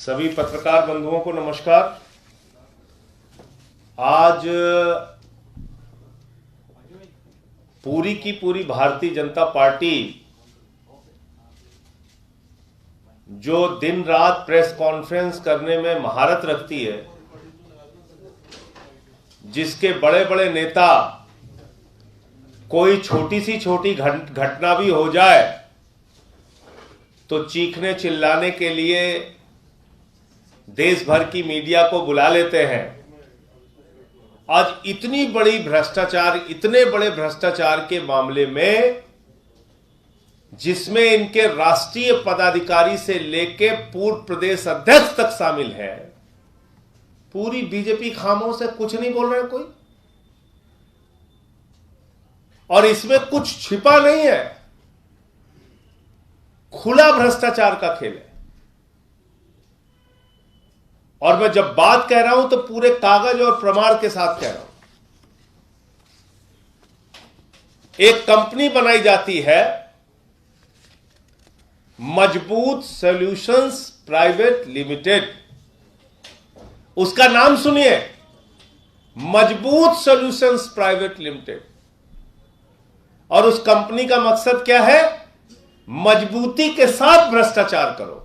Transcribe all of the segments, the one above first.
सभी पत्रकार बंधुओं को नमस्कार। आज पूरी की पूरी भारतीय जनता पार्टी जो दिन रात प्रेस कॉन्फ्रेंस करने में महारत रखती है, जिसके बड़े बड़े नेता कोई छोटी सी छोटी घटना भी हो जाए तो चीखने चिल्लाने के लिए देश भर की मीडिया को बुला लेते हैं। आज इतने बड़े भ्रष्टाचार के मामले में, जिसमें इनके राष्ट्रीय पदाधिकारी से लेके पूर्व प्रदेश अध्यक्ष तक शामिल है, पूरी बीजेपी खामोश है, कुछ नहीं बोल रहे कोई। और इसमें कुछ छिपा नहीं है, खुला भ्रष्टाचार का खेल है। और मैं जब बात कह रहा हूं तो पूरे कागज और प्रमाण के साथ कह रहा हूं। एक कंपनी बनाई जाती है मजबूत सॉल्यूशंस प्राइवेट लिमिटेड, उसका नाम सुनिए, मजबूत सॉल्यूशंस प्राइवेट लिमिटेड। और उस कंपनी का मकसद क्या है? मजबूती के साथ भ्रष्टाचार करो।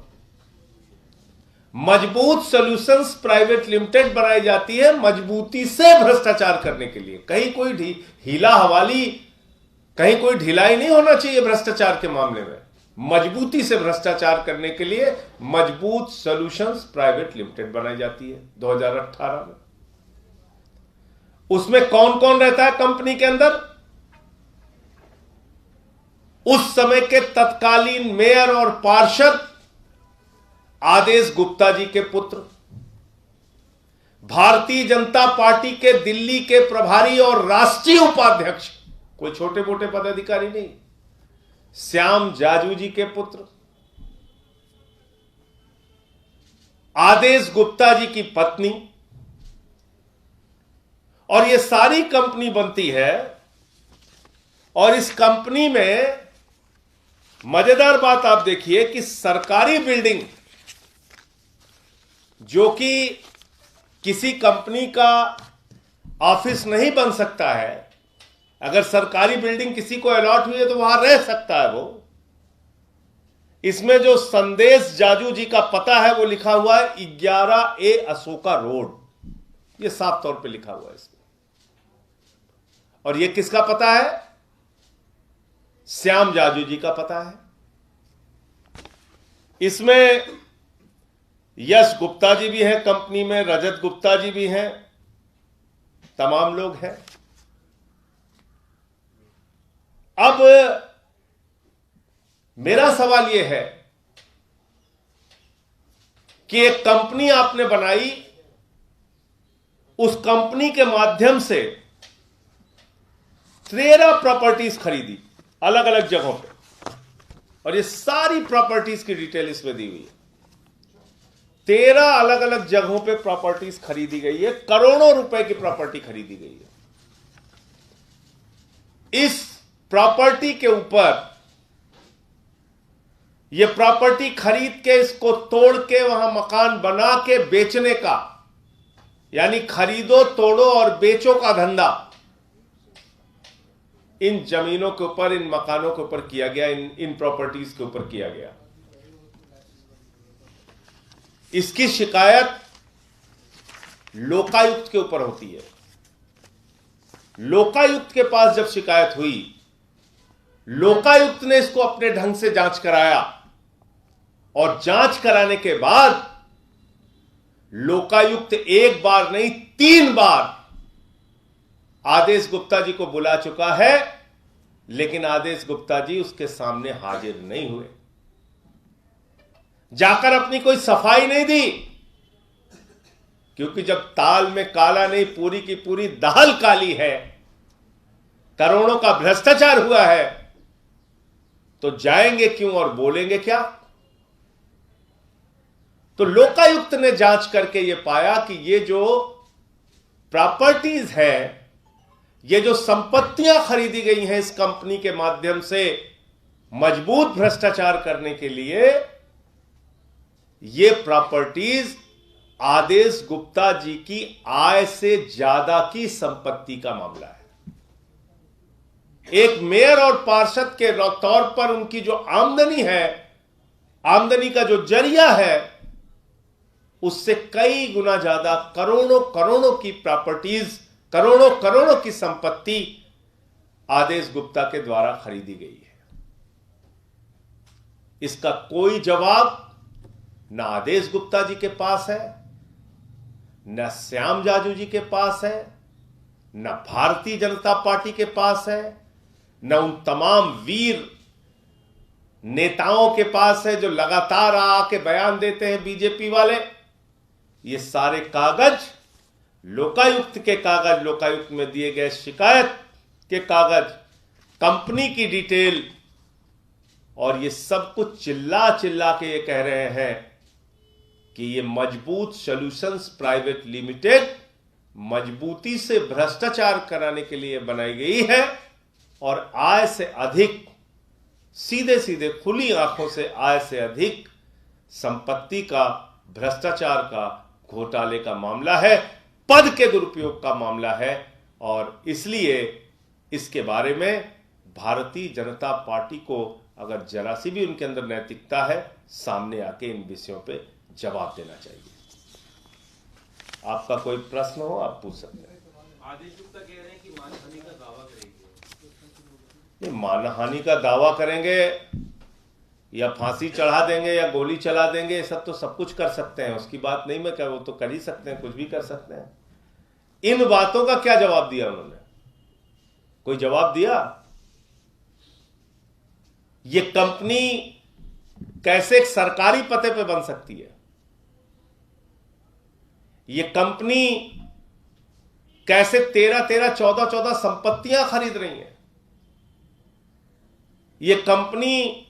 मजबूत सॉल्यूशंस प्राइवेट लिमिटेड बनाई जाती है मजबूती से भ्रष्टाचार करने के लिए। कहीं कोई हीला हवाली, कहीं कोई ढिलाई नहीं होना चाहिए भ्रष्टाचार के मामले में। मजबूती से भ्रष्टाचार करने के लिए मजबूत सॉल्यूशंस प्राइवेट लिमिटेड बनाई जाती है 2018 में। उसमें कौन कौन रहता है कंपनी के अंदर? उस समय के तत्कालीन मेयर और पार्षद आदेश गुप्ता जी के पुत्र, भारतीय जनता पार्टी के दिल्ली के प्रभारी और राष्ट्रीय उपाध्यक्ष, कोई छोटे मोटे पदाधिकारी नहीं, श्याम जाजू जी के पुत्र, आदेश गुप्ता जी की पत्नी। और यह सारी कंपनी बनती है। और इस कंपनी में मजेदार बात आप देखिए कि सरकारी बिल्डिंग, जो कि किसी कंपनी का ऑफिस नहीं बन सकता है, अगर सरकारी बिल्डिंग किसी को अलॉट हुई है तो वहां रह सकता है वो। इसमें जो संदेश जाजू जी का पता है वो लिखा हुआ है 11A अशोका रोड, ये साफ तौर पे लिखा हुआ है इसमें। और ये किसका पता है? श्याम जाजू जी का पता है। इसमें यश गुप्ता जी भी हैं कंपनी में, रजत गुप्ता जी भी हैं, तमाम लोग हैं। अब मेरा सवाल यह है कि एक कंपनी आपने बनाई, उस कंपनी के माध्यम से 13 प्रॉपर्टीज खरीदी अलग अलग जगहों पे, और ये सारी प्रॉपर्टीज की डिटेल इसमें दी हुई है। 13 अलग अलग जगहों पे प्रॉपर्टीज खरीदी गई है, करोड़ों रुपए की प्रॉपर्टी खरीदी गई है। इस प्रॉपर्टी के ऊपर, यह प्रॉपर्टी खरीद के इसको तोड़ के वहां मकान बना के बेचने का, यानी खरीदो तोड़ो और बेचो का धंधा इन जमीनों के ऊपर, इन मकानों के ऊपर किया गया, इन प्रॉपर्टीज के ऊपर किया गया। इसकी शिकायत लोकायुक्त के ऊपर होती है। लोकायुक्त के पास जब शिकायत हुई, लोकायुक्त ने इसको अपने ढंग से जांच कराया, और जांच कराने के बाद लोकायुक्त एक बार नहीं 3 बार आदेश गुप्ता जी को बुला चुका है, लेकिन आदेश गुप्ता जी उसके सामने हाजिर नहीं हुए, जाकर अपनी कोई सफाई नहीं दी। क्योंकि जब ताल में काला नहीं, पूरी की पूरी दाल काली है, करोड़ों का भ्रष्टाचार हुआ है, तो जाएंगे क्यों और बोलेंगे क्या? तो लोकायुक्त ने जांच करके यह पाया कि ये जो प्रॉपर्टीज है, ये जो संपत्तियां खरीदी गई हैं इस कंपनी के माध्यम से मजबूत भ्रष्टाचार करने के लिए, ये प्रॉपर्टीज आदेश गुप्ता जी की आय से ज्यादा की संपत्ति का मामला है। एक मेयर और पार्षद के तौर पर उनकी जो आमदनी है, आमदनी का जो जरिया है, उससे कई गुना ज्यादा करोड़ों करोड़ों की प्रॉपर्टीज, करोड़ों करोड़ों की संपत्ति आदेश गुप्ता के द्वारा खरीदी गई है। इसका कोई जवाब न आदेश गुप्ता जी के पास है, न श्याम जाजू जी के पास है, न भारतीय जनता पार्टी के पास है, न उन तमाम वीर नेताओं के पास है जो लगातार आके बयान देते हैं बीजेपी वाले। ये सारे कागज लोकायुक्त के कागज, लोकायुक्त में दिए गए शिकायत के कागज, कंपनी की डिटेल, और ये सब कुछ चिल्ला चिल्ला के ये कह रहे हैं कि ये मजबूत सॉल्यूशंस प्राइवेट लिमिटेड मजबूती से भ्रष्टाचार कराने के लिए बनाई गई है और आय से अधिक, सीधे सीधे खुली आंखों से आय से अधिक संपत्ति का, भ्रष्टाचार का, घोटाले का मामला है, पद के दुरुपयोग का मामला है। और इसलिए इसके बारे में भारतीय जनता पार्टी को अगर जरा सी भी उनके अंदर नैतिकता है, सामने आके इन विषयों पे जवाब देना चाहिए। आपका कोई प्रश्न हो आप पूछ सकते हैं। आदेश गुप्ता कह रहे हैं कि मानहानि का दावा करेंगे। मानहानि का दावा करेंगे या फांसी चढ़ा देंगे या गोली चला देंगे, ये सब तो सब कुछ कर सकते हैं, उसकी बात नहीं मैं कह, वो तो कर ही सकते हैं, कुछ भी कर सकते हैं। इन बातों का क्या जवाब दिया उन्होंने? कोई जवाब दिया? ये कंपनी कैसे एक सरकारी पते पे बन सकती है? ये कंपनी कैसे 13-13, 14-14 संपत्तियां खरीद रही है? ये कंपनी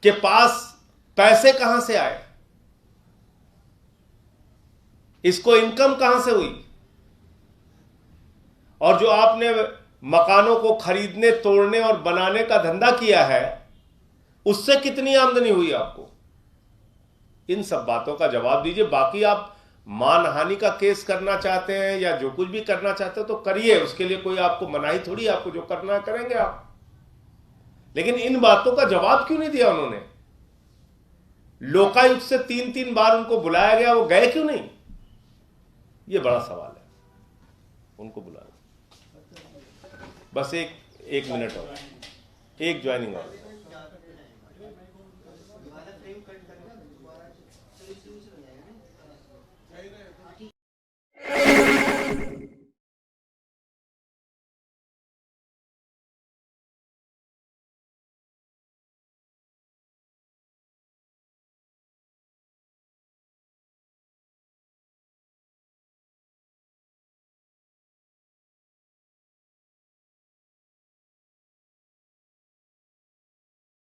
के पास पैसे कहां से आए? इसको इनकम कहां से हुई? और जो आपने मकानों को खरीदने, तोड़ने और बनाने का धंधा किया है, उससे कितनी आमदनी हुई आपको? इन सब बातों का जवाब दीजिए। बाकी आप मानहानि का केस करना चाहते हैं या जो कुछ भी करना चाहते हो तो करिए, उसके लिए कोई आपको मनाही थोड़ी, आपको जो करना है करेंगे आप। लेकिन इन बातों का जवाब क्यों नहीं दिया उन्होंने? लोकायुक्त से 3-3 बार उनको बुलाया गया, वो गए क्यों नहीं? ये बड़ा सवाल है। उनको बुला बस एक मिनट और, एक ज्वाइनिंग और।